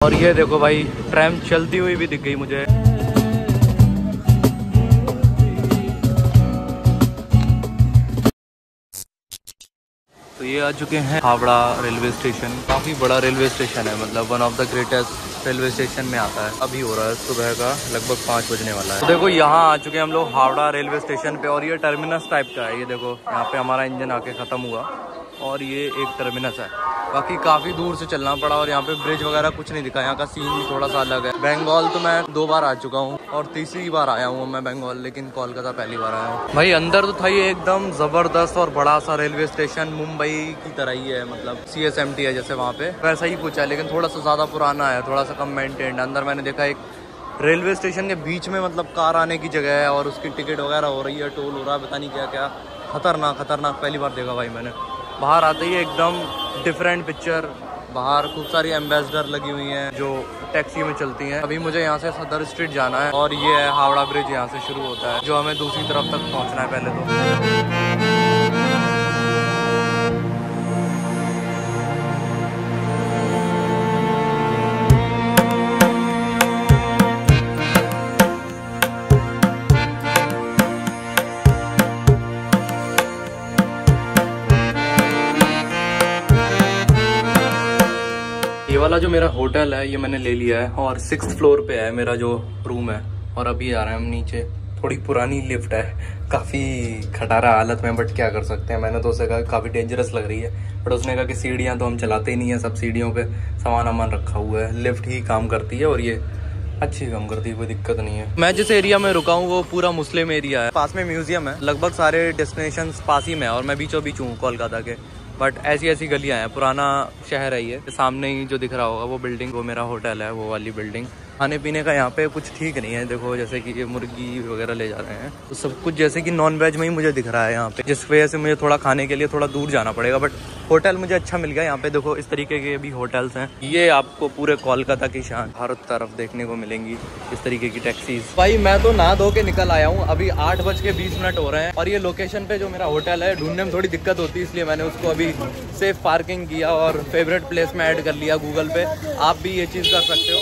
और ये देखो भाई, ट्रैम चलती हुई भी दिख गई मुझे। तो ये आ चुके हैं हावड़ा रेलवे स्टेशन। काफ़ी बड़ा रेलवे स्टेशन है, मतलब one of the greatest railway station में आता है। अभी हो रहा है सुबह का लगभग 5 बजने वाला है। तो देखो यहाँ आ चुके हैं हम लोग हावड़ा रेलवे स्टेशन पे, और ये टर्मिनस टाइप का है। ये देखो यहाँ पे हमारा इंजन आके ख़त्म हुआ और ये एक टर्मिनस है। बाकी काफ़ी दूर से चलना पड़ा और यहाँ पे ब्रिज वगैरह कुछ नहीं दिखा। यहाँ का सीन भी थोड़ा सा अलग है। बंगाल तो मैं 2 बार आ चुका हूँ और तीसरी बार आया हूँ मैं बंगाल, लेकिन कोलकाता पहली बार आया हूँ। भाई अंदर तो था ये एकदम ज़बरदस्त और बड़ा सा रेलवे स्टेशन, मुंबई की तरह ही है, मतलब CSMT है जैसे वहाँ पे वैसा ही कुछ है, लेकिन थोड़ा सा ज़्यादा पुराना है, थोड़ा सा कम मेंटेन्ड। अंदर मैंने देखा एक रेलवे स्टेशन के बीच में मतलब कार आने की जगह है और उसकी टिकट वगैरह हो रही है, टोल हो रहा है, पता नहीं क्या क्या। खतरनाक पहली बार देखा भाई मैंने। बाहर आते ही एकदम डिफरेंट पिक्चर। बाहर खूब सारी एम्बेसडर लगी हुई हैं जो टैक्सी में चलती हैं। अभी मुझे यहाँ से सदर स्ट्रीट जाना है और ये है हावड़ा ब्रिज, यहाँ से शुरू होता है, जो हमें दूसरी तरफ तक पहुँचना है पहले तो। ये वाला जो मेरा होटल है ये मैंने ले लिया है और 6th फ्लोर पे है मेरा जो रूम है। और अभी आ रहे हैं हम नीचे। थोड़ी पुरानी लिफ्ट है, काफ़ी खटारा हालत में, बट क्या कर सकते हैं। मैंने तो उसे कहा काफ़ी डेंजरस लग रही है, बट उसने कहा कि सीढ़ियाँ तो हम चलाते ही नहीं है, सब सीढ़ियों पे सामान रखा हुआ है, लिफ्ट ही काम करती है और ये अच्छी काम करती है, कोई दिक्कत नहीं है। मैं जिस एरिया में रुका हूँ वो पूरा मुस्लिम एरिया है। पास में म्यूजियम है, लगभग सारे डेस्टिनेशन पास ही में है और मैं बीचों बीच हूँ कोलकाता के। बट ऐसी वगैरह हैं, पुराना शहर है ये। सामने ही जो दिख रहा होगा वो बिल्डिंग, वो मेरा होटल है, वो वाली बिल्डिंग। खाने पीने का यहाँ पे कुछ ठीक नहीं है। देखो जैसे कि ये मुर्गी वगैरह ले जा रहे हैं, तो सब कुछ जैसे कि नॉन वेज में ही मुझे दिख रहा है यहाँ पे, जिस वजह से मुझे थोड़ा खाने के लिए थोड़ा दूर जाना पड़ेगा। बट होटल मुझे अच्छा मिल गया यहाँ पे। देखो इस तरीके के भी होटल्स हैं। ये आपको पूरे कोलकाता की शान हर तरफ देखने को मिलेंगी, इस तरीके की टैक्सीज। भाई मैं तो नहा धो के निकल आया हूँ, अभी 8:20 हो रहे हैं और ये लोकेशन पे जो मेरा होटल है ढूंढने में थोड़ी दिक्कत होती है, इसलिए मैंने उसको अभी सेफ पार्किंग किया और फेवरेट प्लेस में ऐड कर लिया गूगल पे। आप भी ये चीज़ कर सकते हो,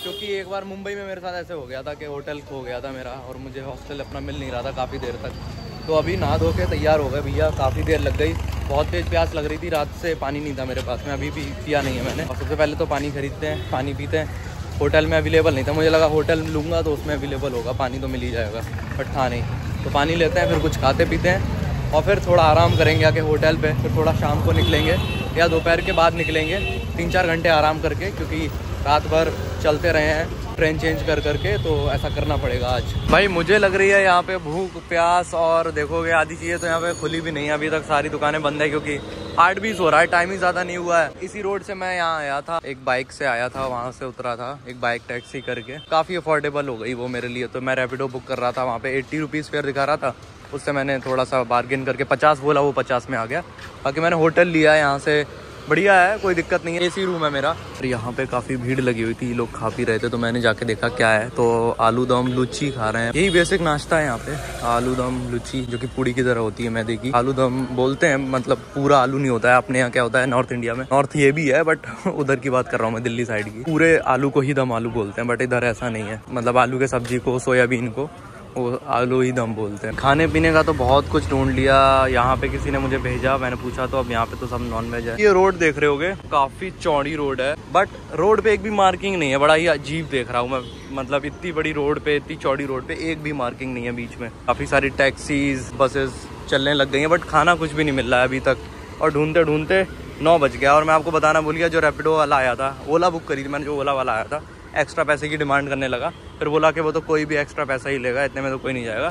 क्योंकि एक बार मुंबई में मेरे साथ ऐसे हो गया था कि होटल खो गया था मेरा और मुझे हॉस्टल अपना मिल नहीं रहा था काफ़ी देर तक। तो अभी नहा धो के तैयार हो गए भैया, काफ़ी देर लग गई, बहुत तेज़ प्यास लग रही थी, रात से पानी नहीं था मेरे पास में, अभी भी पिया नहीं है मैंने। और सबसे पहले तो पानी खरीदते हैं, पानी पीते हैं। होटल में अवेलेबल नहीं था, मुझे लगा होटल लूँगा तो उसमें अवेलेबल होगा, पानी तो मिल ही जाएगा, बट था नहीं। तो पानी लेते हैं, फिर कुछ खाते पीते हैं और फिर थोड़ा आराम करेंगे आके होटल पे। फिर थोड़ा शाम को निकलेंगे या दोपहर के बाद निकलेंगे, 3-4 घंटे आराम करके, क्योंकि रात भर चलते रहे हैं ट्रेन चेंज कर करके, तो ऐसा करना पड़ेगा आज। भाई मुझे लग रही है यहाँ पे भूख प्यास, और देखोगे आधी चीज़ें तो यहाँ पे खुली भी नहीं है अभी तक, सारी दुकानें बंद है, क्योंकि 8:20 हो रहा है, टाइम ही ज़्यादा नहीं हुआ है। इसी रोड से मैं यहाँ आया था, एक बाइक से आया था, वहाँ से उतरा था एक बाइक टैक्सी करके, काफ़ी अफोर्डेबल हो गई वो मेरे लिए। तो मैं रैपिडो बुक कर रहा था, वहाँ पे 80 रुपीज़ फेयर दिखा रहा था, उससे मैंने थोड़ा सा बार्गेन करके 50 बोला, वो 50 में आ गया। बाकी मैंने होटल लिया यहाँ से, बढ़िया है, कोई दिक्कत नहीं है, AC रूम है मेरा। और यहाँ पे काफ़ी भीड़ लगी हुई थी, लोग खा पी रहे थे, तो मैंने जाके देखा क्या है, तो आलू दम लुच्ची खा रहे हैं। यही बेसिक नाश्ता है यहाँ पे, आलू दम लुच्ची, जो कि पूड़ी की तरह होती है मैदे की। आलू दम बोलते हैं, मतलब पूरा आलू नहीं होता है, अपने यहाँ क्या होता है नॉर्थ इंडिया में, नॉर्थ ये भी है बट उधर की बात कर रहा हूँ मैं, दिल्ली साइड की। पूरे आलू को ही दम आलू बोलते हैं, बट इधर ऐसा नहीं है, मतलब आलू के सब्जी को, सोयाबीन को वो आलू ही दम बोलते हैं। खाने पीने का तो बहुत कुछ ढूंढ लिया, यहाँ पे किसी ने मुझे भेजा, मैंने पूछा, तो अब यहाँ पे तो सब नॉन वेज है। ये रोड देख रहे होगे, काफी चौड़ी रोड है, बट रोड पे एक भी मार्किंग नहीं है, बड़ा ही अजीब देख रहा हूँ मैं, मतलब इतनी बड़ी रोड पे, इतनी चौड़ी रोड पे एक भी मार्किंग नहीं है बीच में। काफी सारी टैक्सीज बसेस चलने लग गई हैं, बट खाना कुछ भी नहीं मिल रहा है अभी तक, और ढूंढते ढूंढते 9 बज गया। और मैं आपको बताना भूल गया, जो रैपिडो वाला आया था, ओला बुक करी थी मैंने, जो ओला वाला आया था एक्स्ट्रा पैसे की डिमांड करने लगा, फिर बोला कि वो तो कोई भी एक्स्ट्रा पैसा ही लेगा, इतने में तो कोई नहीं जाएगा।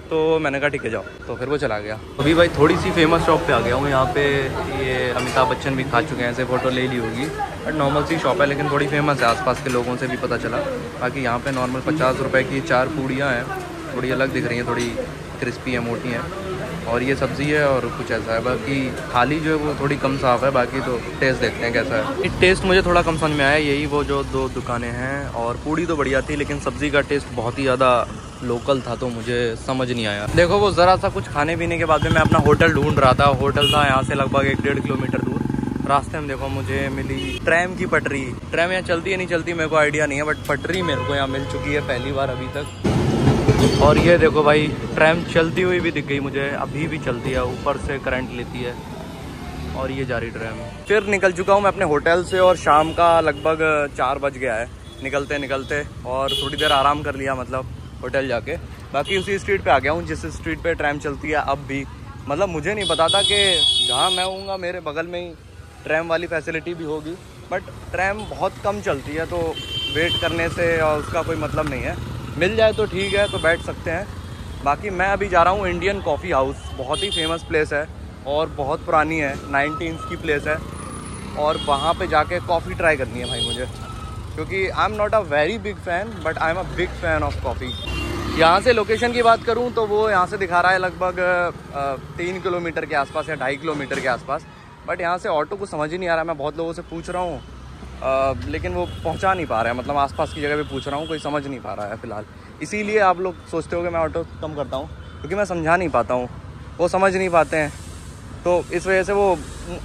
तो मैंने कहा ठीक है जाओ, तो फिर वो चला गया। अभी भाई थोड़ी सी फेमस शॉप पे आ गया हूँ, यहाँ पे ये अमिताभ बच्चन भी खा चुके हैं, ऐसे फ़ोटो ले ली होगी, बट नॉर्मल सी शॉप है, लेकिन थोड़ी फेमस है, आसपास के लोगों से भी पता चला। बाकी यहाँ पे नॉर्मल 50 रुपये की 4 पूड़ियाँ हैं, थोड़ी अलग दिख रही हैं, थोड़ी क्रिस्पी है, मोटी हैं, और ये सब्ज़ी है और कुछ ऐसा है। बाकी थाली जो है वो थोड़ी कम साफ़ है, बाकी तो टेस्ट देखते हैं कैसा है। टेस्ट मुझे थोड़ा कम समझ में आया, यही वो जो 2 दुकानें हैं, और पूड़ी तो बढ़िया थी, लेकिन सब्ज़ी का टेस्ट बहुत ही ज़्यादा लोकल था, तो मुझे समझ नहीं आया। देखो वो ज़रा सा कुछ खाने पीने के बाद में मैं अपना होटल ढूंढ रहा था, होटल था यहाँ से लगभग 1-1.5 किलोमीटर दूर, रास्ते में देखो मुझे मिली ट्रैम की पटरी। ट्रैम यहाँ चलती है नहीं चलती मेरे को आइडिया नहीं है, बट पटरी मेरे को यहाँ मिल चुकी है पहली बार अभी तक। और ये देखो भाई ट्रैम चलती हुई भी दिख गई मुझे, अभी भी चलती है, ऊपर से करंट लेती है और ये जा रही ट्रैम। फिर निकल चुका हूँ मैं अपने होटल से और शाम का लगभग 4 बज गया है निकलते निकलते, और थोड़ी देर आराम कर लिया मतलब होटल जाके। बाकी उसी स्ट्रीट पे आ गया हूँ जिस स्ट्रीट पे ट्रैम चलती है अब भी। मतलब मुझे नहीं पता था कि जहाँ मैं हूँगा मेरे बगल में ही ट्रैम वाली फैसिलिटी भी होगी, बट ट्रैम बहुत कम चलती है तो वेट करने से और उसका कोई मतलब नहीं है। मिल जाए तो ठीक है तो बैठ सकते हैं। बाकी मैं अभी जा रहा हूँ इंडियन कॉफ़ी हाउस, बहुत ही फेमस प्लेस है और बहुत पुरानी है, 19th की प्लेस है, और वहाँ पे जाके कॉफ़ी ट्राई करनी है भाई मुझे, क्योंकि I am not a very big fan but I am a big fan of coffee. यहाँ से लोकेशन की बात करूँ तो वो यहाँ से दिखा रहा है लगभग 3 किलोमीटर के आसपास या 2.5 किलोमीटर के आसपास, बट यहाँ से ऑटो को समझ ही नहीं आ रहा है। मैं बहुत लोगों से पूछ रहा हूँ लेकिन वो पहुँचा नहीं पा रहे हैं, मतलब आसपास की जगह पे पूछ रहा हूँ, कोई समझ नहीं पा रहा है फ़िलहाल। इसीलिए आप लोग सोचते हो कि मैं ऑटो कम करता हूँ, क्योंकि मैं समझा नहीं पाता हूँ, वो समझ नहीं पाते हैं, तो इस वजह से वो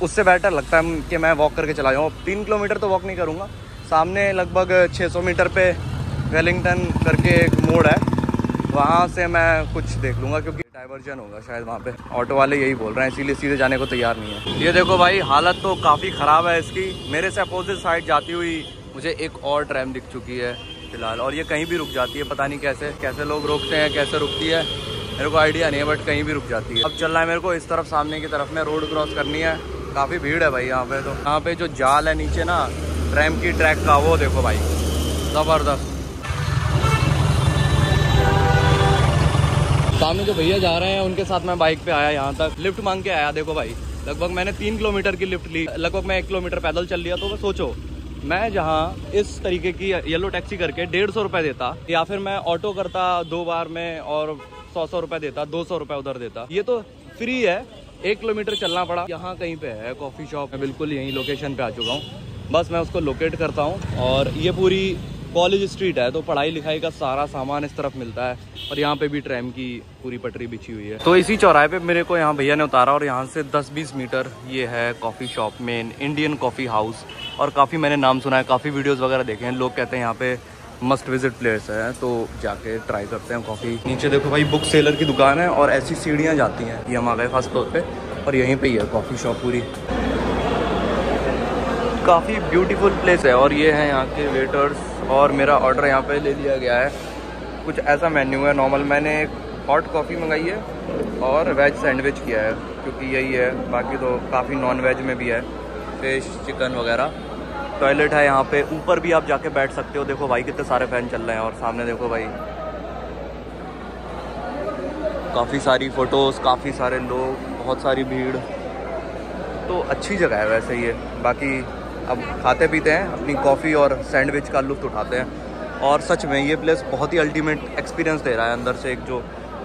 उससे बेटर लगता है कि मैं वॉक करके चला जाऊँ। 3 किलोमीटर तो वॉक नहीं करूँगा, सामने लगभग 600 मीटर पे वेलिंगटन करके एक मोड़ है, वहाँ से मैं कुछ देख लूँगा, क्योंकि डाइवर्जन होगा शायद वहाँ पे। ऑटो वाले यही बोल रहे हैं, इसीलिए सीधे जाने को तैयार नहीं है। ये देखो भाई हालत तो काफ़ी ख़राब है इसकी। मेरे से अपोजिट साइड जाती हुई मुझे एक और ट्रैम दिख चुकी है फ़िलहाल, और ये कहीं भी रुक जाती है, पता नहीं कैसे लोग रोकते हैं, कैसे रुकती है मेरे को आइडिया नहीं है, बट कहीं भी रुक जाती है। अब चलना है मेरे को इस तरफ, सामने की तरफ में रोड क्रॉस करनी है। काफ़ी भीड़ है भाई यहाँ पे, तो यहाँ पे जो जाल है नीचे ना ट्रैम की ट्रैक का, वो देखो भाई ज़बरदस्त। सामने जो भैया जा रहे हैं उनके साथ मैं बाइक पे आया, यहाँ तक लिफ्ट मांग के आया। देखो भाई लगभग मैंने 3 किलोमीटर की लिफ्ट ली, लगभग मैं 1 किलोमीटर पैदल चल लिया। तो मैं सोचो मैं जहाँ इस तरीके की येलो टैक्सी करके 150 रुपये देता, या फिर मैं ऑटो करता 2 बार में और 100 रुपये देता, 200 रुपये उधर देता, ये तो फ्री है। 1 किलोमीटर चलना पड़ा। यहाँ कहीं पे है कॉफ़ी शॉप, मैं बिल्कुल यहीं लोकेशन पे आ चुका हूँ, बस मैं उसको लोकेट करता हूँ। और ये पूरी कॉलेज स्ट्रीट है, तो पढ़ाई लिखाई का सारा सामान इस तरफ मिलता है, और यहाँ पे भी ट्रैम की पूरी पटरी बिछी हुई है। तो इसी चौराहे पे मेरे को यहाँ भैया ने उतारा, और यहाँ से 10-20 मीटर ये है coffee shop, main Indian coffee house. और काफ़ी मैंने नाम सुना है, काफ़ी वीडियोस वगैरह देखे हैं, लोग कहते हैं यहाँ पे मस्ट विजिट प्लेस है, तो जाके ट्राई करते हैं कॉफ़ी। नीचे देखो भाई बुक सेलर की दुकान है और ऐसी सीढ़ियाँ जाती हैं। ये हम आ गए फर्स्ट फ्लोर पे, और यहीं पे ही है कॉफ़ी शॉप पूरी। काफ़ी ब्यूटीफुल प्लेस है, और ये है यहाँ के वेटर्स, और मेरा ऑर्डर यहाँ पे ले लिया गया है। कुछ ऐसा मेन्यू है नॉर्मल, मैंने एक हॉट कॉफ़ी मंगाई है और वेज सैंडविच किया है, क्योंकि यही है। बाकी तो काफ़ी नॉन वेज में भी है, फिश चिकन वगैरह। टॉयलेट है यहाँ पे, ऊपर भी आप जाके बैठ सकते हो। देखो भाई कितने सारे फैन चल रहे हैं, और सामने देखो भाई काफ़ी सारी फ़ोटोज़, काफ़ी सारे लोग, बहुत सारी भीड़। तो अच्छी जगह है वैसे ये। बाकी अब खाते पीते हैं, अपनी कॉफ़ी और सैंडविच का लुत्फ़ उठाते हैं। और सच में ये प्लेस बहुत ही अल्टीमेट एक्सपीरियंस दे रहा है, अंदर से एक जो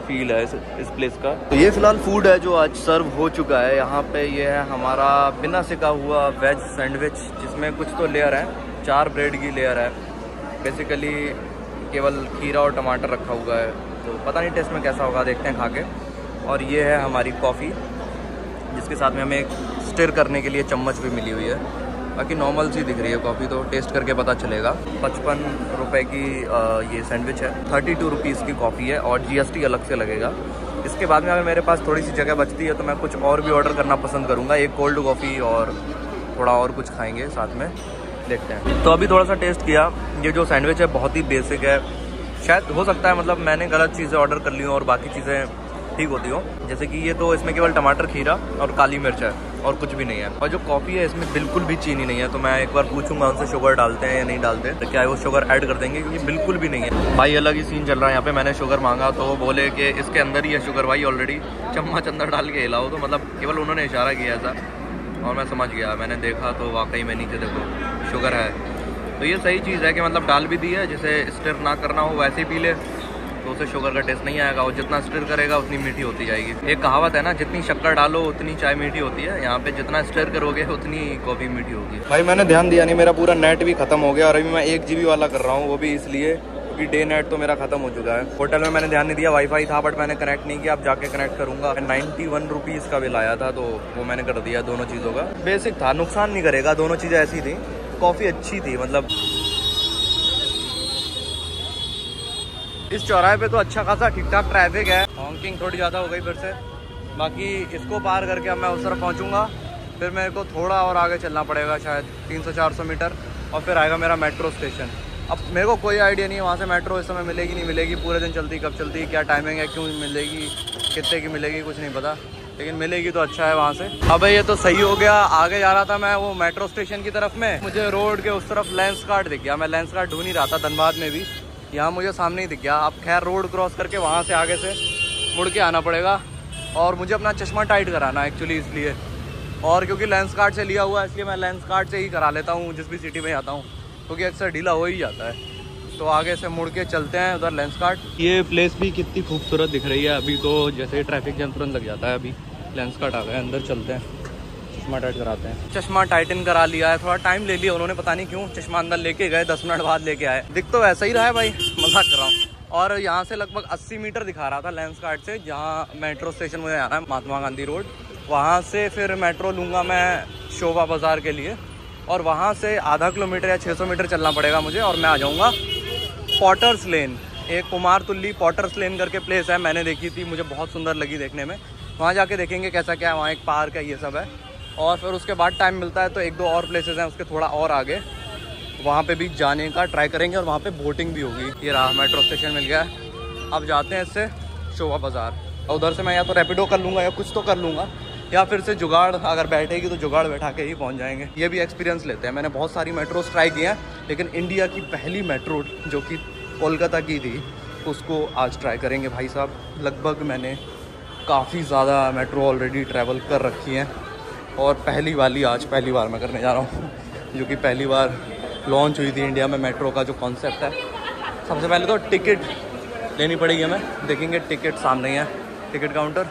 फील है इस प्लेस का। तो ये फ़िलहाल फूड है जो आज सर्व हो चुका है यहाँ पे। ये है हमारा बिना सिका हुआ वेज सैंडविच, जिसमें कुछ तो लेयर है, 4 ब्रेड की लेयर है। बेसिकली केवल खीरा और टमाटर रखा हुआ है, तो पता नहीं टेस्ट में कैसा होगा, देखते हैं खा के। और ये है हमारी कॉफ़ी, जिसके साथ में हमें एक स्टिर करने के लिए चम्मच भी मिली हुई है। बाकी नॉर्मल सी दिख रही है कॉफ़ी, तो टेस्ट करके पता चलेगा। 55 रुपये की ये सैंडविच है, 32 रुपीज़ की कॉफ़ी है, और GST अलग से लगेगा। इसके बाद में अगर मेरे पास थोड़ी सी जगह बचती है तो मैं कुछ और भी ऑर्डर करना पसंद करूँगा, एक कोल्ड कॉफ़ी और थोड़ा और कुछ खाएँगे साथ में, देखते हैं। तो अभी थोड़ा सा टेस्ट किया। ये जो सैंडविच है बहुत ही बेसिक है, शायद हो सकता है मतलब मैंने गलत चीज़ें ऑर्डर कर ली हूँ और बाकी चीज़ें ठीक होती हो। जैसे कि ये तो इसमें केवल टमाटर, खीरा और काली मिर्च है, और कुछ भी नहीं है। और जो कॉफ़ी है इसमें बिल्कुल भी चीनी नहीं है, तो मैं एक बार पूछूंगा उनसे शुगर डालते हैं या नहीं डालते, तो क्या वो शुगर ऐड कर देंगे, क्योंकि बिल्कुल भी नहीं है भाई। अलग ही सीन चल रहा है यहाँ पे। मैंने शुगर मांगा तो वो बोले कि इसके अंदर ही है शुगर भाई ऑलरेडी, चम्मच अंदर डाल के हिलाओ। तो मतलब केवल उन्होंने इशारा किया ऐसा, और मैं समझ गया। मैंने देखा तो वाकई में नीचे देखो शुगर है। तो ये सही चीज़ है कि मतलब डाल भी दी है, जिसे स्टिर ना करना हो वैसे ही पी ले, तो उसे शुगर का टेस्ट नहीं आएगा। और जितना स्टिर करेगा उतनी मीठी होती जाएगी। एक कहावत है ना, जितनी शक्कर डालो उतनी चाय मीठी होती है। यहाँ पे जितना स्टिर करोगे उतनी कॉफ़ी मीठी होगी। भाई मैंने ध्यान दिया नहीं, मेरा पूरा नेट भी खत्म हो गया, और अभी मैं 1 GB वाला कर रहा हूँ, वो भी इसलिए क्योंकि क्योंकि डे नाइट तो मेरा खत्म हो चुका है। होटल में मैंने ध्यान नहीं दिया, वाईफाई था बट मैंने कनेक्ट नहीं किया, अब जाके कनेक्ट करूंगा। 91 रुपीज़ का बिल आया था तो वो मैंने कर दिया दोनों चीज़ों का। बेसिक था, नुकसान नहीं करेगा, दोनों चीज़ें ऐसी थी। कॉफ़ी अच्छी थी, मतलब इस चौराहे पे तो अच्छा खासा ठीक ठाक ट्रैफिक है। हॉकिंग थोड़ी ज़्यादा हो गई फिर से। बाकी इसको पार करके अब मैं उस तरफ पहुँचूँगा, फिर मेरे को थोड़ा और आगे चलना पड़ेगा, शायद 300-400 मीटर, और फिर आएगा मेरा मेट्रो स्टेशन। अब मेरे को कोई आइडिया नहीं है वहाँ से मेट्रो इस समय मिलेगी नहीं मिलेगी, पूरे दिन चलती कब चलती, क्या टाइमिंग है, क्यों मिलेगी, कितने की मिलेगी, कुछ नहीं पता, लेकिन मिलेगी तो अच्छा है वहाँ से। अब ये तो सही हो गया। आगे जा रहा था मैं वो मेट्रो स्टेशन की तरफ में, मुझे रोड के उस तरफ लेंस कार्ड दिख गया। मैं लेंस कार्ड ढूंढ ही रहा था धनबाद में भी, यहाँ मुझे सामने ही दिख गया। अब खैर रोड क्रॉस करके वहाँ से आगे से मुड़ के आना पड़ेगा, और मुझे अपना चश्मा टाइट कराना है एक्चुअली इसलिए, और क्योंकि लेंस कार्ड से लिया हुआ है इसलिए मैं लेंस कार्ड से ही करा लेता हूँ जिस भी सिटी में आता हूँ, क्योंकि अक्सर ढीला हो ही जाता है। तो आगे से मुड़ के चलते हैं उधर लेंस कार्ड। ये प्लेस भी कितनी खूबसूरत दिख रही है अभी तो, जैसे ट्रैफिक जैम तुरंत लग जाता है। अभी लेंस कार्ड आ गया, अंदर चलते हैं, चश्मा टाइट कराते हैं। चश्मा टाइटन करा लिया है, थोड़ा टाइम ले लिया उन्होंने, पता नहीं क्यों। चश्मा अंदर लेके गए, 10 मिनट बाद लेके आए। दिख तो वैसा ही रहा है भाई, मजाक कर रहा हूँ। और यहाँ से लगभग 80 मीटर दिखा रहा था लेंस कार्ड से, जहाँ मेट्रो स्टेशन मुझे आना है, महात्मा गांधी रोड। वहाँ से फिर मेट्रो लूँगा मैं शोभा बाज़ार के लिए, और वहाँ से आधा किलोमीटर या 600 मीटर चलना पड़ेगा मुझे, और मैं आ जाऊँगा पॉटर्स लेन। एक कुमारतुल्ली पॉटर्स लेन करके प्लेस है, मैंने देखी थी, मुझे बहुत सुंदर लगी देखने में। वहाँ जाके देखेंगे कैसा क्या है, वहाँ एक पार्क है, ये सब है। और फिर उसके बाद टाइम मिलता है तो 1-2 और प्लेसेस हैं उसके थोड़ा और आगे, वहाँ पे भी जाने का ट्राई करेंगे, और वहाँ पे बोटिंग भी होगी। ये रहा मेट्रो स्टेशन मिल गया है। अब जाते हैं इससे शोभा बाज़ार, और उधर से मैं या तो रैपिडो कर लूँगा या कुछ तो कर लूँगा, या फिर से जुगाड़ अगर बैठेगी तो जुगाड़ बैठा के ही पहुँच जाएंगे। ये भी एक्सपीरियंस लेते हैं। मैंने बहुत सारी मेट्रोस ट्राई की हैं, लेकिन इंडिया की पहली मेट्रो जो कि कोलकाता की थी, उसको आज ट्राई करेंगे भाई साहब। लगभग मैंने काफ़ी ज़्यादा मेट्रो ऑलरेडी ट्रैवल कर रखी हैं, और पहली वाली आज पहली बार मैं करने जा रहा हूँ, जो कि पहली बार लॉन्च हुई थी इंडिया में मेट्रो का जो कॉन्सेप्ट है। सबसे पहले तो टिकट लेनी पड़ेगी हमें, देखेंगे टिकट सामने ही है, टिकट काउंटर।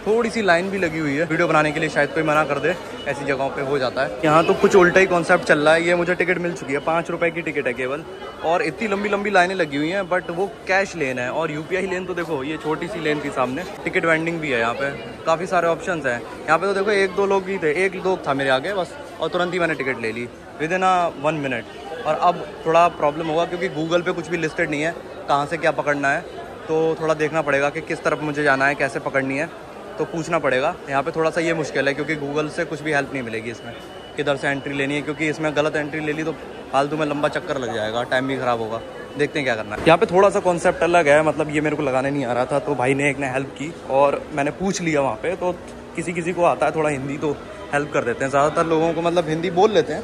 थोड़ी सी लाइन भी लगी हुई है, वीडियो बनाने के लिए शायद कोई मना कर दे, ऐसी जगहों पे हो जाता है। यहाँ तो कुछ उल्टा ही कॉन्सेप्ट चल रहा है। ये मुझे टिकट मिल चुकी है, 5 रुपए की टिकट है केवल, और इतनी लंबी लंबी लाइनें लगी हुई हैं, बट वो कैश लेन है। और यूपीआई लेन तो देखो, ये छोटी सी लेन थी सामने। टिकट वेंडिंग भी है यहाँ पे, काफ़ी सारे ऑप्शंस हैं यहाँ पे। तो देखो 1-2 लोग ही थे, 1-2 था मेरे आगे बस, और तुरंत ही मैंने टिकट ले ली विदिन 1 मिनट। और अब थोड़ा प्रॉब्लम होगा क्योंकि गूगल पे कुछ भी लिस्टेड नहीं है कहाँ से क्या पकड़ना है, तो थोड़ा देखना पड़ेगा कि किस तरफ मुझे जाना है, कैसे पकड़नी है, तो पूछना पड़ेगा। यहाँ पे थोड़ा सा ये मुश्किल है क्योंकि गूगल से कुछ भी हेल्प नहीं मिलेगी इसमें, किधर से एंट्री लेनी है, क्योंकि इसमें गलत एंट्री ले ली तो फालतू में लंबा चक्कर लग जाएगा, टाइम भी ख़राब होगा। देखते हैं क्या करना है। यहाँ पे थोड़ा सा कॉन्सेप्ट अलग है, मतलब ये मेरे को लगाने नहीं आ रहा था, तो भाई ने एक ने हेल्प की और मैंने पूछ लिया वहाँ पे। तो किसी किसी को आता है थोड़ा हिंदी तो हेल्प कर देते हैं, ज़्यादातर लोगों को मतलब हिंदी बोल लेते हैं,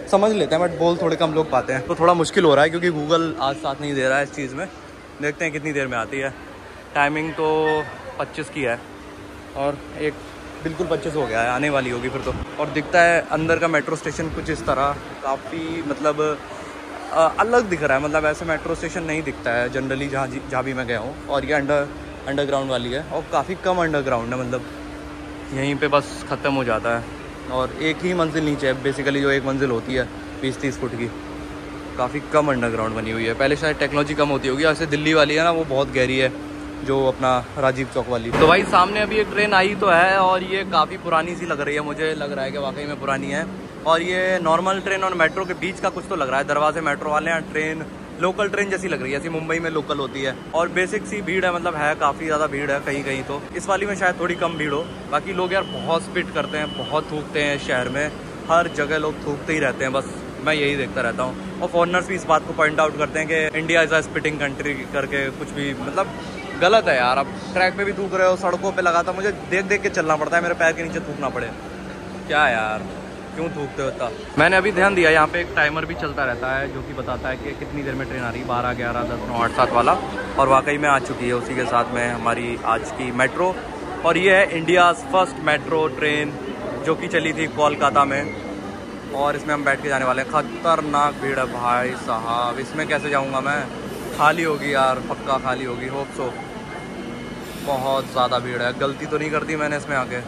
समझ लेते हैं, बट बोल थोड़े कम लोग पाते हैं, तो थोड़ा मुश्किल हो रहा है क्योंकि गूगल आज साथ नहीं दे रहा है इस चीज़ में। देखते हैं कितनी देर में आती है। टाइमिंग तो 25 की है, और एक बिल्कुल 25 हो गया है, आने वाली होगी फिर तो। और दिखता है अंदर का मेट्रो स्टेशन कुछ इस तरह, काफ़ी मतलब अलग दिख रहा है, मतलब ऐसे मेट्रो स्टेशन नहीं दिखता है जनरली जहाँ भी मैं गया हूँ। और ये अंडरग्राउंड वाली है, और काफ़ी कम अंडरग्राउंड है, मतलब यहीं पे बस ख़त्म हो जाता है, और एक ही मंजिल नीचे है बेसिकली, जो एक मंजिल होती है 20-30 फुट की। काफ़ी कम अंडरग्राउंड बनी हुई है, पहले शायद टेक्नोलॉजी कम होती होगी, ऐसे दिल्ली वाली है ना वो बहुत गहरी है, जो अपना राजीव चौक वाली। तो भाई सामने अभी एक ट्रेन आई तो है, और ये काफ़ी पुरानी सी लग रही है, मुझे लग रहा है कि वाकई में पुरानी है। और ये नॉर्मल ट्रेन और मेट्रो के बीच का कुछ तो लग रहा है, दरवाजे मेट्रो वाले हैं, ट्रेन लोकल ट्रेन जैसी लग रही है, जैसी मुंबई में लोकल होती है। और बेसिक सी भीड़ है, मतलब है काफ़ी ज़्यादा भीड़ है कहीं कहीं, तो इस वाली में शायद थोड़ी कम भीड़ हो। बाकी लोग यार बहुत स्पिट करते हैं, बहुत थूकते हैं, शहर में हर जगह लोग थूकते ही रहते हैं, बस मैं यही देखता रहता हूँ। और फॉरनर्स भी इस बात को पॉइंट आउट करते हैं कि India is a spitting country करके, कुछ भी मतलब गलत है यार। अब ट्रैक पे भी थूक रहे हो, सड़कों पे लगाता, मुझे देख देख के चलना पड़ता है, मेरे पैर के नीचे थूकना पड़े, क्या यार क्यों थूकते होता। मैंने अभी ध्यान दिया यहाँ पे एक टाइमर भी चलता रहता है जो कि बताता है कि कितनी देर में ट्रेन आ रही है, 12, 11, 10, 9, 8, 7 वाला। और वाकई में आ चुकी है, उसी के साथ में हमारी आज की मेट्रो। और ये है इंडियाज़ फर्स्ट मेट्रो ट्रेन जो कि चली थी कोलकाता में, और इसमें हम बैठ के जाने वाले हैं। खतरनाक भीड़ है भाई साहब, इसमें कैसे जाऊँगा मैं, खाली होगी यार, पक्का खाली होगी, होप सो। बहुत ज़्यादा भीड़ है, गलती तो नहीं कर दी मैंने इसमें आके।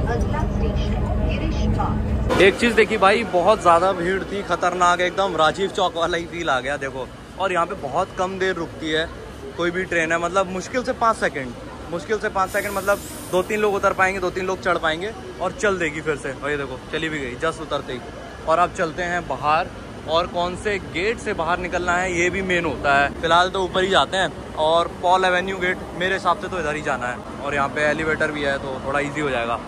अगला स्टेशन गिरीश पार्क। एक चीज देखी भाई, बहुत ज्यादा भीड़ थी, खतरनाक, एकदम राजीव चौक वाला ही फील आ गया देखो। और यहाँ पे बहुत कम देर रुकती है कोई भी ट्रेन है, मतलब मुश्किल से 5 सेकंड, मुश्किल से 5 सेकंड, मतलब 2-3 लोग उतर पाएंगे, 2-3 लोग चढ़ पाएंगे और चल देगी फिर से। और ये देखो चली भी गई जस्ट उतरते ही। और अब चलते हैं बाहर, और कौन से गेट से बाहर निकलना है ये भी मेन होता है। फिलहाल तो ऊपर ही जाते हैं, और पॉल एवेन्यू गेट मेरे हिसाब से तो इधर ही जाना है, और यहाँ पे एलिवेटर भी है तो थोड़ा ईजी हो जाएगा।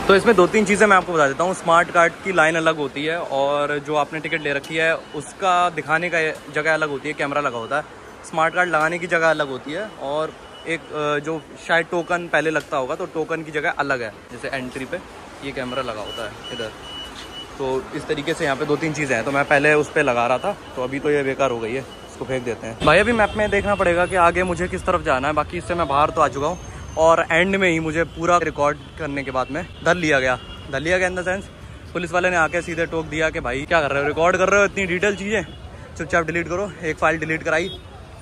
तो इसमें 2-3 चीज़ें मैं आपको बता देता हूँ। स्मार्ट कार्ड की लाइन अलग होती है, और जो आपने टिकट ले रखी है उसका दिखाने का जगह अलग होती है, कैमरा लगा होता है। स्मार्ट कार्ड लगाने की जगह अलग होती है, और एक जो शायद टोकन पहले लगता होगा तो टोकन की जगह अलग है। जैसे एंट्री पे ये कैमरा लगा होता है इधर, तो इस तरीके से यहाँ पे 2-3 चीज़ें हैं। तो मैं पहले उस पर लगा रहा था, तो अभी तो ये बेकार हो गई है, इसको फेंक देते हैं। भाई अभी मैप में देखना पड़ेगा कि आगे मुझे किस तरफ जाना है। बाकी इससे मैं बाहर तो आ चुका हूँ, और एंड में ही मुझे पूरा रिकॉर्ड करने के बाद में धर लिया गया इन द सेंस पुलिस वाले ने आके सीधे टोक दिया कि भाई क्या कर रहे हो, रिकॉर्ड कर रहे हो इतनी डिटेल चीज़ें, चुपचाप डिलीट करो। एक फाइल डिलीट कराई,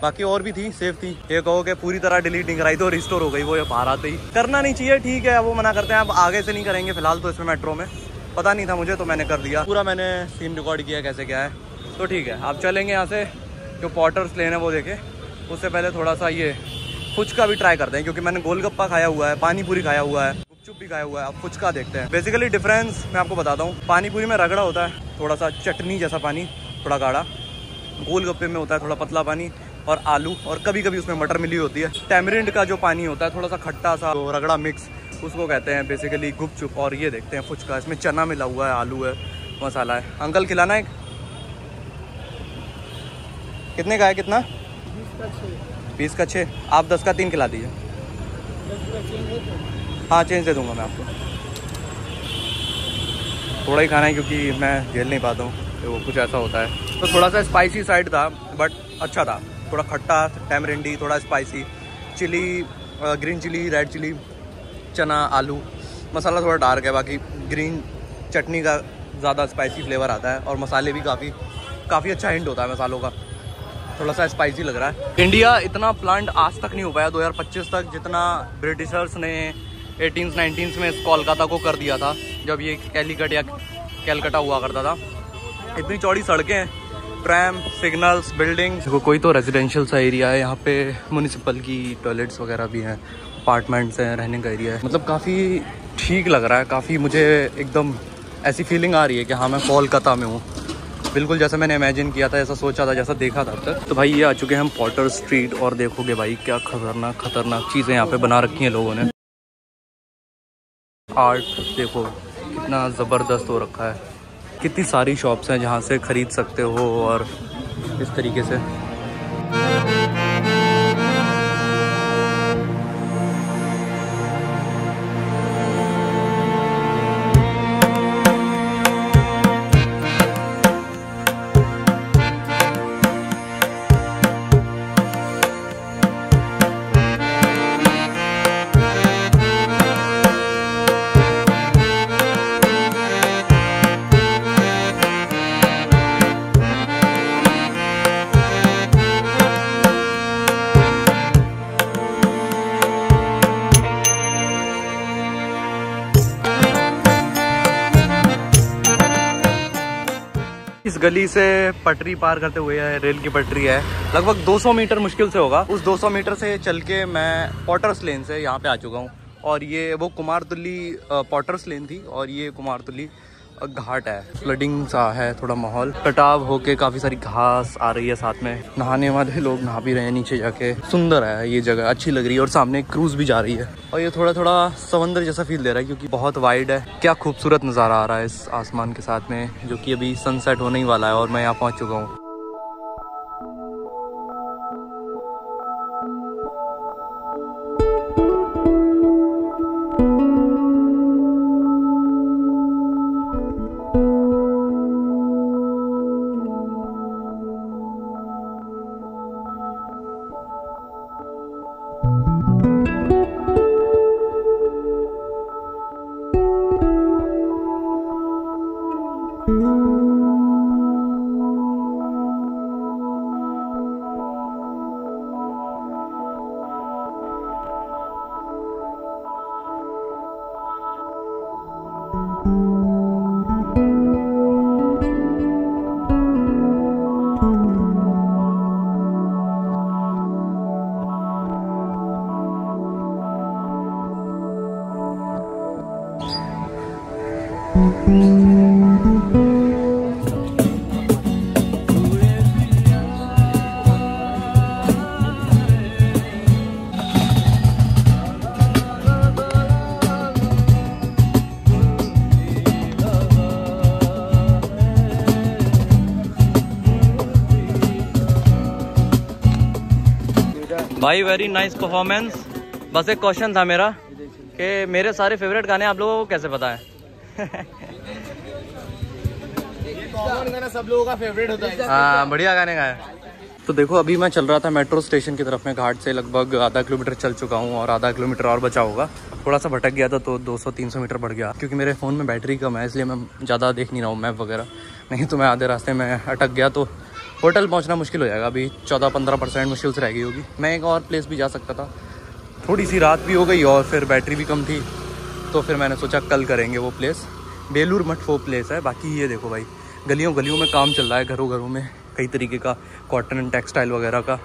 बाकी और भी थी सेफ थी। ये कहो कि पूरी तरह डिलीट नहीं कराई तो रिस्टोर हो गई वो, ये बाहर आते ही। करना नहीं चाहिए, ठीक है, वो मना करते हैं, अब आगे से नहीं करेंगे फिलहाल। तो इसमें मेट्रो में पता नहीं था मुझे, तो मैंने कर दिया पूरा, मैंने सीन रिकॉर्ड किया कैसे क्या है। तो ठीक है, अब चलेंगे यहाँ से, जो पॉटर्स लेन है वो देखे। उससे पहले थोड़ा सा ये फुचका भी ट्राई करते हैं, क्योंकि मैंने गोलगप्पा खाया हुआ है, पानी पूरी खाया हुआ है, गुपचुप भी खाया हुआ है। अब फुचका देखते हैं। बेसिकली डिफरेंस मैं आपको बताता हूँ। पानी पूरी में रगड़ा होता है, थोड़ा सा चटनी जैसा पानी, थोड़ा गाढ़ा। गोलगप्पे में होता है थोड़ा पतला पानी और आलू, और कभी कभी उसमें मटर मिली होती है। टैमरिंड का जो पानी होता है थोड़ा सा खट्टा सा, तो रगड़ा मिक्स, उसको कहते हैं बेसिकली गुपचुप। और ये देखते हैं फुचका, इसमें चना मिला हुआ है, आलू है, मसाला है। अंकल खिलाना है? कितने का है? कितना? 20 का 6। आप 10 का 3 खिला दीजिए। हाँ चेंज दे दूंगा मैं आपको। थोड़ा ही खाना है क्योंकि मैं झेल नहीं पाता हूँ, तो कुछ ऐसा होता है। तो थोड़ा सा स्पाइसी साइड था, बट अच्छा था। थोड़ा खट्टा, टैमरिंडी, थोड़ा spicy, chilli, green chilli, red chilli, चना, आलू, मसाला थोड़ा डार्क है। बाकी ग्रीन चटनी का ज़्यादा स्पाइसी फ्लेवर आता है, और मसाले भी काफ़ी अच्छा हिंट होता है मसालों का। थोड़ा सा स्पाइसी लग रहा है। इंडिया इतना प्लांट आज तक नहीं हो पाया 2025 तक, जितना ब्रिटिशर्स ने 18s 19s में इस कोलकाता को कर दिया था, जब ये कैलीकट या कैलकटा हुआ करता था। इतनी चौड़ी सड़कें हैं, ट्रैम, सिग्नल्स, बिल्डिंग्स। देखो कोई तो रेजिडेंशियल सा एरिया है, यहाँ पे म्यूनिसिपल की टॉयलेट्स वगैरह भी हैं, अपार्टमेंट्स हैं, रहने का एरिया है। मतलब काफ़ी ठीक लग रहा है, काफ़ी मुझे एकदम ऐसी फीलिंग आ रही है कि हाँ मैं कोलकाता में हूँ, बिल्कुल जैसा मैंने इमेजिन किया था, जैसा सोचा था, जैसा देखा था अब तक। तो भाई ये आ चुके हैं हम पॉटर स्ट्रीट, और देखोगे भाई क्या खतरनाक चीज़ें यहाँ पे बना रखी हैं लोगों ने। आर्ट देखो कितना ज़बरदस्त हो रखा है, कितनी सारी शॉप्स हैं जहाँ से ख़रीद सकते हो, और इस तरीके से। इस गली से पटरी पार करते हुए है, रेल की पटरी है, लगभग 200 मीटर मुश्किल से होगा। उस 200 मीटर से चल के मैं पॉटर्स लेन से यहाँ पे आ चुका हूँ, और ये वो कुमारतुल्ली पॉटर्स लेन थी, और ये कुमारतुल्ली घाट है। फ्लडिंग सा है थोड़ा माहौल, कटाव होके काफी सारी घास आ रही है, साथ में नहाने वाले लोग नहा भी रहे हैं नीचे जाके। सुंदर है ये जगह, अच्छी लग रही है, और सामने एक क्रूज भी जा रही है, और ये थोड़ा थोड़ा समंदर जैसा फील दे रहा है क्योंकि बहुत वाइड है। क्या खूबसूरत नज़ारा आ रहा है इस आसमान के साथ में, जो कि अभी सनसेट होने ही वाला है, और मैं यहाँ पहुँच चुका हूँ। भाई वेरी नाइस परफॉर्मेंस। बस एक क्वेश्चन था मेरा कि मेरे सारे फेवरेट गाने आप लोगों को कैसे पता है? ये कॉमन गाना सब लोगों का फेवरेट होता है। हाँ, बढ़िया गाने गाए। तो देखो अभी मैं चल रहा था मेट्रो स्टेशन की तरफ में, घाट से लगभग आधा किलोमीटर चल चुका हूँ और आधा किलोमीटर और बचा होगा। थोड़ा सा भटक गया था तो 200-300 मीटर बढ़ गया, क्योंकि मेरे फ़ोन में बैटरी कम है इसलिए मैं ज़्यादा देख नहीं रहा हूँ मैप वगैरह। नहीं तो मैं आधे रास्ते में अटक गया तो होटल पहुंचना मुश्किल हो जाएगा। अभी 14-15% मुश्किल से रह गई होगी। मैं एक और प्लेस भी जा सकता था, थोड़ी सी रात भी हो गई और फिर बैटरी भी कम थी, तो फिर मैंने सोचा कल करेंगे वो प्लेस। बेलूर मठ वो प्लेस है। बाकी ये देखो भाई, गलियों गलियों में काम चल रहा है, घरों घरों में कई तरीके का कॉटन एंड टेक्सटाइल वगैरह का।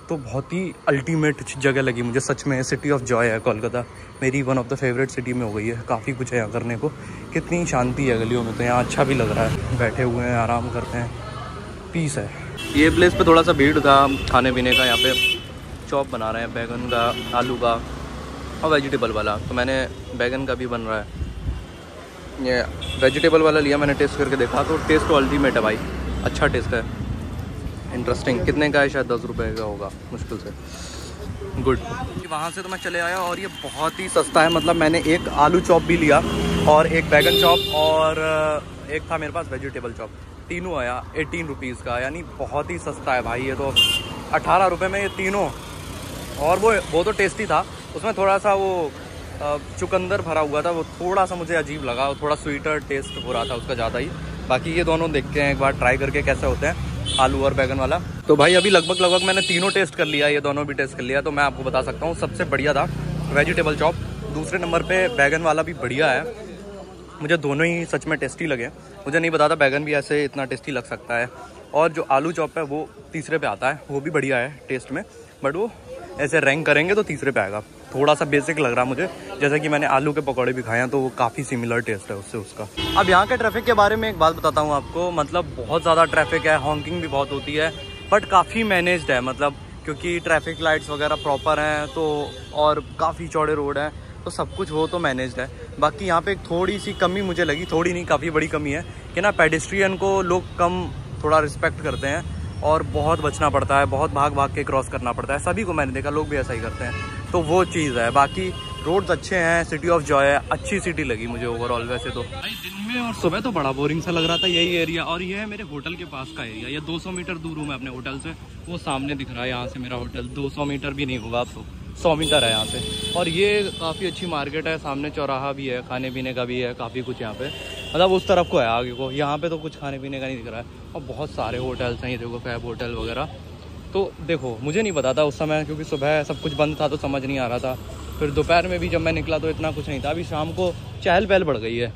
तो बहुत ही अल्टीमेट जगह लगी मुझे सच में। सिटी ऑफ जॉय है कोलकाता, मेरी one of the favourite city में हो गई है। काफ़ी कुछ है यहाँ करने को, कितनी शांति है गलियों में, तो यहाँ अच्छा भी लग रहा है। बैठे हुए हैं, आराम करते हैं, पीस है। ये प्लेस पे थोड़ा सा भीड़ था खाने पीने का। यहाँ पे चॉप बना रहे हैं बैगन का, आलू का और वेजिटेबल वाला। तो मैंने बैगन का भी बन रहा है, ये वेजिटेबल वाला लिया मैंने, टेस्ट करके देखा तो टेस्ट तो अल्टीमेट है भाई, अच्छा टेस्ट है, इंटरेस्टिंग। कितने का है? शायद 10 रुपये का होगा मुश्किल से। गुड। वहाँ से तो मैं चले आया और ये बहुत ही सस्ता है। मतलब मैंने एक आलू चॉप भी लिया और एक बैगन चॉप और एक था मेरे पास वेजिटेबल चॉप, तीनों आया 18 रुपीज़ का, यानी बहुत ही सस्ता है भाई। ये तो 18 रुपये में ये तीनों। और वो तो टेस्टी था, उसमें थोड़ा सा वो चुकंदर भरा हुआ था, वो थोड़ा सा मुझे अजीब लगा, थोड़ा स्वीटर टेस्ट हो रहा था उसका ज़्यादा ही। बाकी ये दोनों देखते हैं एक बार ट्राई करके कैसे होते हैं, आलू और बैगन वाला। तो भाई अभी लगभग मैंने तीनों टेस्ट कर लिया, ये दोनों भी टेस्ट कर लिया। तो मैं आपको बता सकता हूँ सबसे बढ़िया था वेजिटेबल चॉप, दूसरे नंबर पे बैगन वाला भी बढ़िया है। मुझे दोनों ही सच में टेस्टी लगे। मुझे नहीं पता था बैगन भी ऐसे इतना टेस्टी लग सकता है। और जो आलू चॉप है वो तीसरे पे आता है, वो भी बढ़िया है टेस्ट में, बट वो ऐसे रैंक करेंगे तो तीसरे पे आएगा। थोड़ा सा बेसिक लग रहा मुझे, जैसे कि मैंने आलू के पकौड़े भी खाए हैं तो वो काफ़ी सिमिलर टेस्ट है उससे उसका। अब यहाँ के ट्रैफिक के बारे में एक बात बताता हूँ आपको, मतलब बहुत ज़्यादा ट्रैफिक है, हॉकिंग भी बहुत होती है, बट काफ़ी मैनेज्ड है। मतलब क्योंकि ट्रैफिक लाइट्स वगैरह प्रॉपर हैं तो, और काफ़ी चौड़े रोड हैं तो सब कुछ वो तो मैनेज्ड है। बाकी यहाँ पे एक थोड़ी सी कमी मुझे लगी, थोड़ी नहीं काफ़ी बड़ी कमी है कि ना पेडेस्ट्रियन को लोग कम थोड़ा रिस्पेक्ट करते हैं और बहुत बचना पड़ता है, बहुत भाग भाग के क्रॉस करना पड़ता है। सभी को मैंने देखा, लोग भी ऐसा ही करते हैं, तो वो चीज़ है। बाकी रोड्स अच्छे हैं, सिटी ऑफ जॉय है, अच्छी सिटी लगी मुझे ओवरऑल। वैसे तो भाई दिन में और सुबह तो बड़ा बोरिंग सा लग रहा था यही एरिया, और ये है मेरे होटल के पास का एरिया। ये 200 मीटर दूर हूँ मैं अपने होटल से, वो सामने दिख रहा है यहाँ से मेरा होटल। 200 मीटर भी नहीं होगा, अब तो 100 मीटर है यहाँ से। और ये काफ़ी अच्छी मार्केट है, सामने चौराहा भी है, खाने पीने का भी है, काफ़ी कुछ यहाँ पे। मतलब उस तरफ को है आगे को, यहाँ पे तो कुछ खाने पीने का नहीं दिख रहा है। और बहुत सारे होटल्स हैं, ये देखो फैब होटल वगैरह। तो देखो मुझे नहीं पता था उस समय, क्योंकि सुबह सब कुछ बंद था तो समझ नहीं आ रहा था। फिर दोपहर में भी जब मैं निकला तो इतना कुछ नहीं था। अभी शाम को चहल पहल बढ़ गई है।